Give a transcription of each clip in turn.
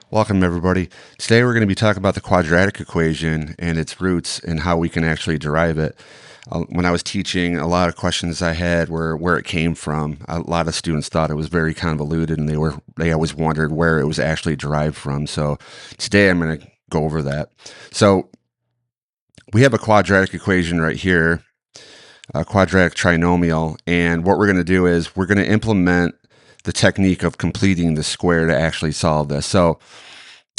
Welcome, everybody. Today we're going to be talking about the quadratic equation and its roots and how we can actually derive it. When I was teaching, a lot of questions I had were where it came from. A lot of students thought it was very convoluted, and they always wondered where it was actually derived from. So today I'm going to go over that. So we have a quadratic equation right here, a quadratic trinomial, and what we're going to do is we're going to implement the technique of completing the square to actually solve this. So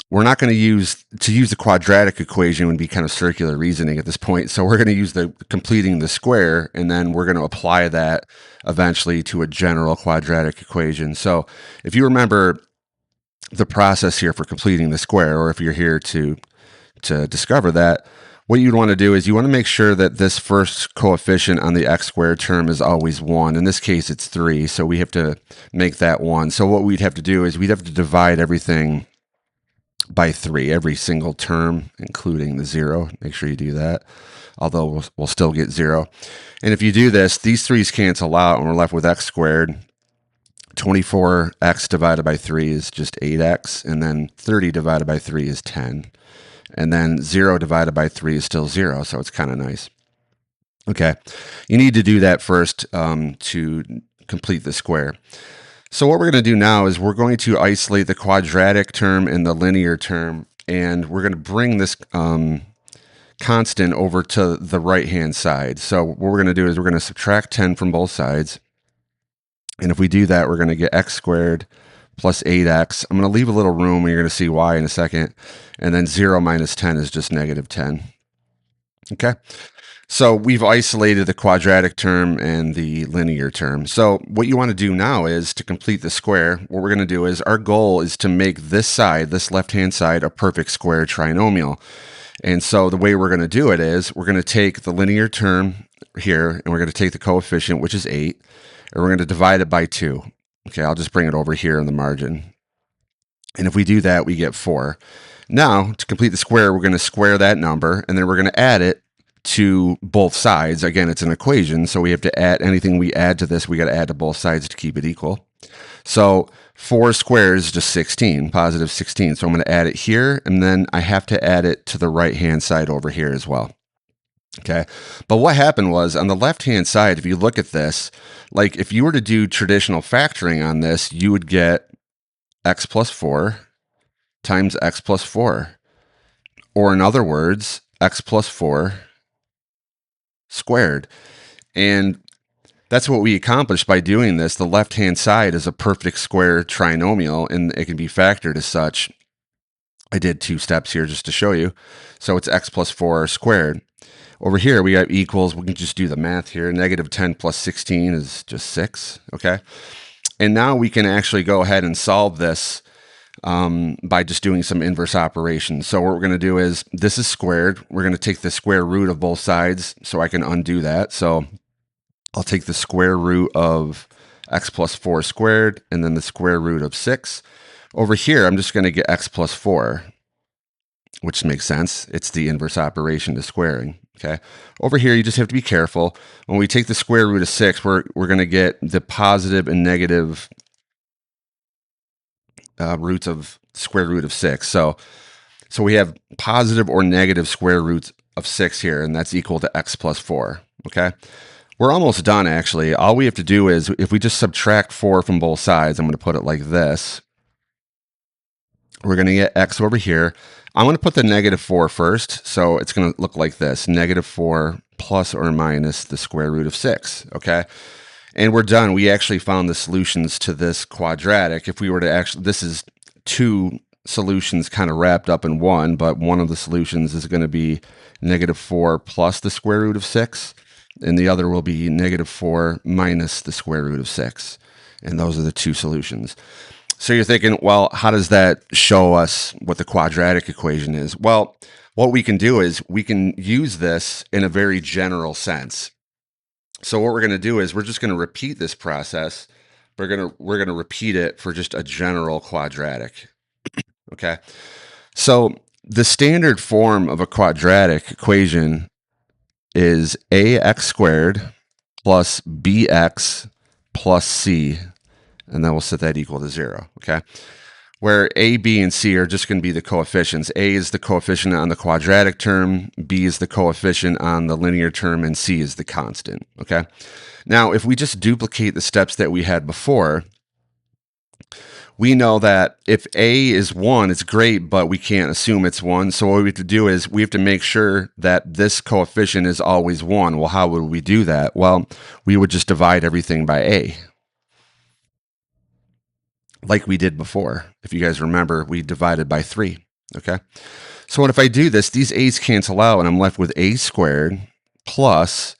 we're not going to use the quadratic equation would be kind of circular reasoning at this point. So we're going to use the completing the square, and then we're going to apply that eventually to a general quadratic equation. So if you remember the process here for completing the square, or if you're here to discover that, what you'd want to do is you want to make sure that this first coefficient on the x squared term is always 1. In this case, it's 3, so we have to make that 1. So what we'd have to do is we'd have to divide everything by 3, every single term, including the 0. Make sure you do that, although we'll still get 0. And if you do this, these 3's cancel out, and we're left with x squared. 24x divided by 3 is just 8x, and then 30 divided by 3 is 10. And then 0 divided by 3 is still 0, so it's kind of nice. Okay, you need to do that first to complete the square. So what we're going to do now is we're going to isolate the quadratic term and the linear term, and we're going to bring this constant over to the right-hand side. So what we're going to do is we're going to subtract 10 from both sides. And if we do that, we're going to get x squared plus 8x. I'm going to leave a little room, and you're going to see why in a second. And then 0 minus 10 is just negative 10. Okay. So we've isolated the quadratic term and the linear term. So what you want to do now is to complete the square, what we're going to do is our goal is to make this side, this left-hand side, a perfect square trinomial. And so the way we're going to do it is we're going to take the linear term here, and we're going to take the coefficient, which is 8, and we're going to divide it by 2. Okay, I'll just bring it over here in the margin. And if we do that, we get 4. Now, to complete the square, we're going to square that number, and then we're going to add it to both sides. Again, it's an equation, so we have to add anything we add to this, we got to add to both sides to keep it equal. So 4 squared is just 16, positive 16. So I'm going to add it here, and then I have to add it to the right-hand side over here as well. Okay, but what happened was on the left-hand side, if you look at this, like if you were to do traditional factoring on this, you would get x plus 4 times x plus 4. Or in other words, x plus 4 squared. And that's what we accomplished by doing this. The left-hand side is a perfect square trinomial, and it can be factored as such. I did 2 steps here just to show you. So it's x plus 4 squared. Over here, we got equals. We can just do the math here. Negative 10 plus 16 is just 6, okay? And now we can actually go ahead and solve this by just doing some inverse operations. So what we're going to do is, this is squared. We're going to take the square root of both sides, so I can undo that. So I'll take the square root of x plus 4 squared, and then the square root of 6. Over here, I'm just going to get x plus 4, which makes sense. It's the inverse operation to squaring. Okay. Over here, you just have to be careful. When we take the square root of 6, we're going to get the positive and negative roots of square root of 6. So we have positive or negative square roots of 6 here, and that's equal to x plus 4. Okay. We're almost done, actually. All we have to do is, if we just subtract 4 from both sides, I'm going to put it like this. We're going to get x over here. I'm going to put the negative 4 first, so it's going to look like this. Negative 4 plus or minus the square root of 6, okay? And we're done. We actually found the solutions to this quadratic. If we were to actually, this is 2 solutions kind of wrapped up in one, but one of the solutions is going to be negative 4 plus the square root of 6, and the other will be negative 4 minus the square root of 6. And those are the 2 solutions. So you're thinking, well, how does that show us what the quadratic equation is? Well, what we can do is we can use this in a very general sense. So what we're going to do is we're just going to repeat this process. We're going to repeat it for just a general quadratic. Okay. So the standard form of a quadratic equation is ax squared plus bx plus c, and then we'll set that equal to 0, okay? where a, b, and c are just going to be the coefficients. A is the coefficient on the quadratic term, b is the coefficient on the linear term, and c is the constant, okay? Now, if we just duplicate the steps that we had before, we know that if a is 1, it's great, but we can't assume it's 1. So what we have to do is we have to make sure that this coefficient is always 1. Well, how would we do that? Well, we would just divide everything by a, like we did before. If you guys remember, we divided by 3, okay? So what if I do this? These a's cancel out, and I'm left with a squared plus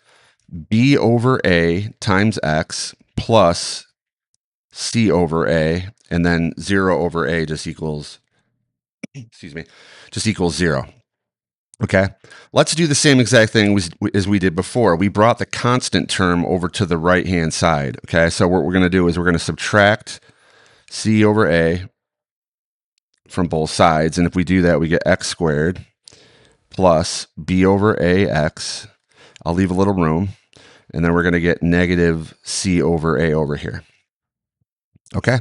b over a times x plus c over a, and then 0 over a just equals, excuse me, just equals 0. Okay, let's do the same exact thing as we did before. We brought the constant term over to the right-hand side. Okay, so what we're going to do is we're going to subtract c over a from both sides. And if we do that, we get x squared plus b over ax. I'll leave a little room. And then we're going to get negative c over a over here. Okay.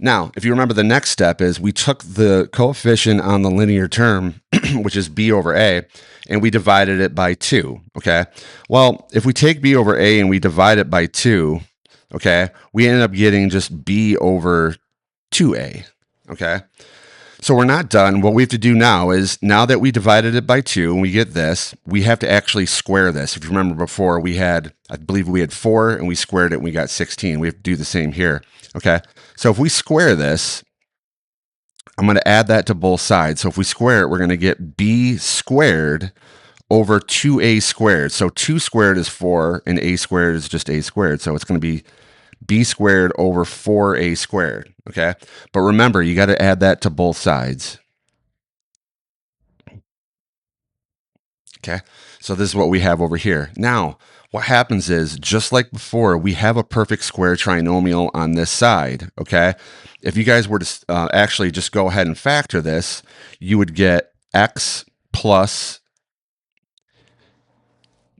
Now, if you remember, the next step is we took the coefficient on the linear term, which is b over a, and we divided it by 2, okay? Well, if we take b over a and we divide it by 2, okay, we end up getting just b over 2a, okay? So we're not done. What we have to do now is, now that we divided it by 2 and we get this, we have to actually square this. If you remember before, we had, I believe we had 4 and we squared it and we got 16. We have to do the same here. Okay. So if we square this, I'm going to add that to both sides. So if we square it, we're going to get b squared over 2a squared. So 2 squared is 4 and a squared is just a squared. So it's going to be b squared over 4a squared, okay? But remember, you got to add that to both sides. Okay, so this is what we have over here. Now, what happens is, just like before, we have a perfect square trinomial on this side, okay? If you guys were to actually just go ahead and factor this, you would get x plus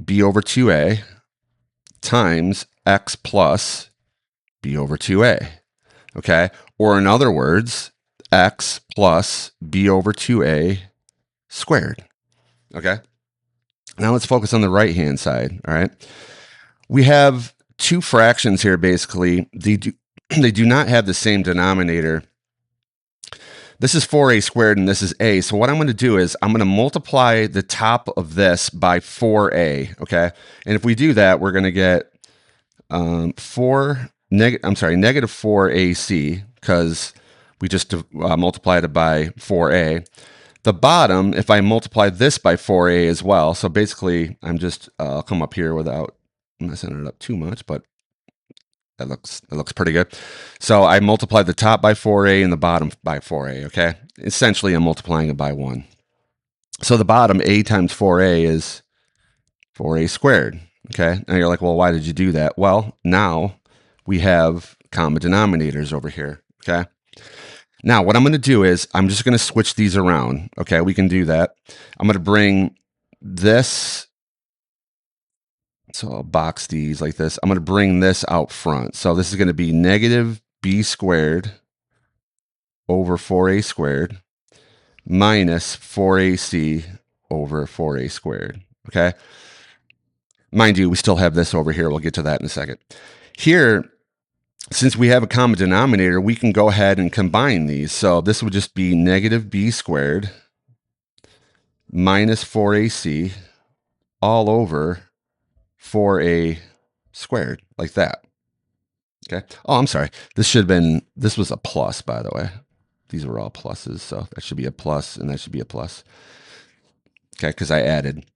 b over 2a times x plus b over 2a, okay? Or in other words, x plus b over 2a squared, okay? Now let's focus on the right-hand side, all right? We have two fractions here, basically. They do not have the same denominator. This is 4a squared and this is a. So what I'm going to do is I'm going to multiply the top of this by 4a, okay? And if we do that, we're going to get negative 4ac, because we just multiplied it by 4a. The bottom, if I multiply this by 4a as well, so basically I'm just, I'll come up here without messing it up too much, but that looks pretty good. So I multiplied the top by 4a and the bottom by 4a, okay? Essentially, I'm multiplying it by 1. So the bottom, a times 4a, is 4a squared, okay? Now you're like, well, why did you do that? Well, now we have common denominators over here, okay? Now, what I'm going to do is I'm just going to switch these around, okay? We can do that. I'm going to bring this, so I'll box these like this. I'm going to bring this out front. So this is going to be negative b squared over 4a squared minus 4ac over 4a squared, okay? Mind you, we still have this over here. We'll get to that in a second. Here, since we have a common denominator, we can go ahead and combine these. So this would just be negative b squared minus 4ac all over 4a squared, like that. Okay. Oh, I'm sorry. This was a plus, by the way. These were all pluses, so that should be a plus, and that should be a plus. Okay, because I added.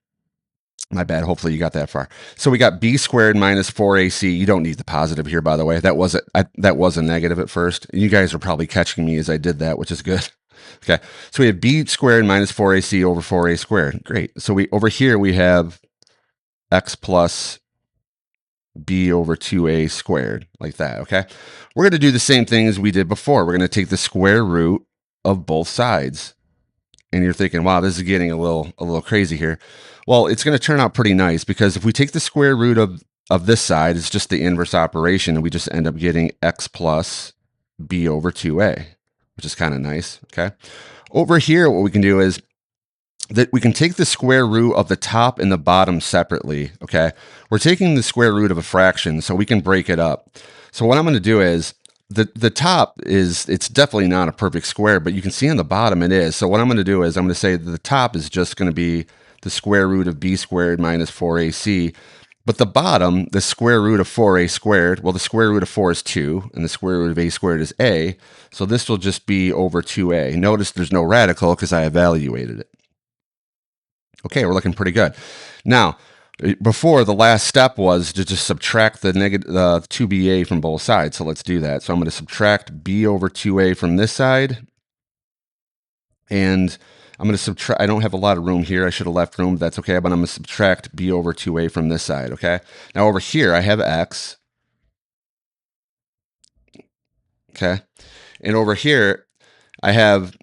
My bad. Hopefully you got that far. So we got b squared minus 4ac. You don't need the positive here, by the way. That was a negative at first. You guys are probably catching me as I did that, which is good. Okay. So we have b squared minus 4ac over 4a squared. Great. So over here we have x plus b over 2a squared, like that, okay? We're going to do the same thing as we did before. We're going to take the square root of both sides. And you're thinking, wow, this is getting a little crazy here. Well, it's going to turn out pretty nice, because if we take the square root of this side, it's just the inverse operation, and we just end up getting x plus b over 2a, which is kind of nice. Okay. Over here, what we can do is that we can take the square root of the top and the bottom separately. Okay. We're taking the square root of a fraction, so we can break it up. So what I'm going to do is the top is, it's definitely not a perfect square, but you can see on the bottom it is. So what I'm going to do is I'm going to say that the top is just going to be the square root of b squared minus 4ac. But the bottom, the square root of 4a squared, well, the square root of 4 is 2, and the square root of a squared is a. So this will just be over 2a. Notice there's no radical because I evaluated it. Okay, we're looking pretty good. Now, before, the last step was to just subtract the negative 2ba from both sides. So let's do that. So I'm going to subtract b over 2a from this side. And I'm going to subtract, I don't have a lot of room here. I should have left room, but that's okay. But I'm going to subtract b over 2a from this side, okay? Now over here, I have x, okay? And over here, I have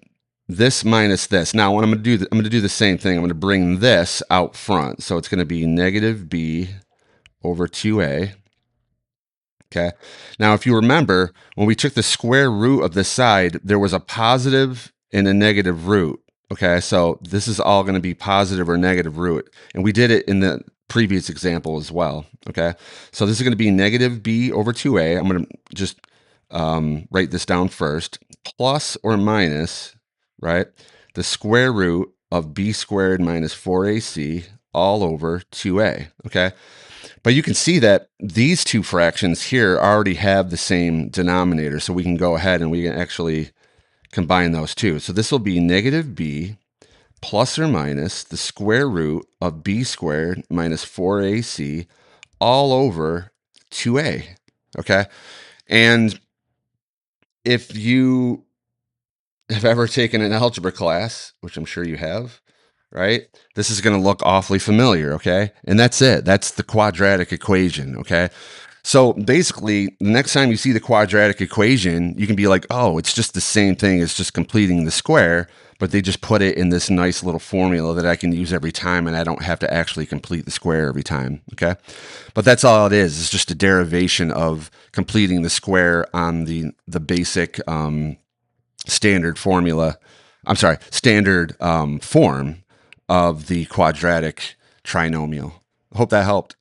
this minus this. Now, what I'm going to do, I'm going to do the same thing. I'm going to bring this out front. So it's going to be negative b over 2a. Okay. Now, if you remember, when we took the square root of this side, there was a positive and a negative root. Okay. So this is all going to be positive or negative root. And we did it in the previous example as well. Okay. So this is going to be negative b over 2a. I'm going to just write this down first. Plus or minus, right, the square root of b squared minus 4ac all over 2a. Okay. But you can see that these two fractions here already have the same denominator. So we can go ahead and we can actually combine those two. So this will be negative b plus or minus the square root of b squared minus 4ac all over 2a. Okay. And if you have ever taken an algebra class, which I'm sure you have, right? This is going to look awfully familiar, okay? And that's it. That's the quadratic equation, okay? So basically, the next time you see the quadratic equation, you can be like, oh, it's just the same thing as just completing the square, but they just put it in this nice little formula that I can use every time, and I don't have to actually complete the square every time, okay? But that's all it is. It's just a derivation of completing the square on the basic standard formula. I'm sorry, standard form of the quadratic trinomial. Hope that helped.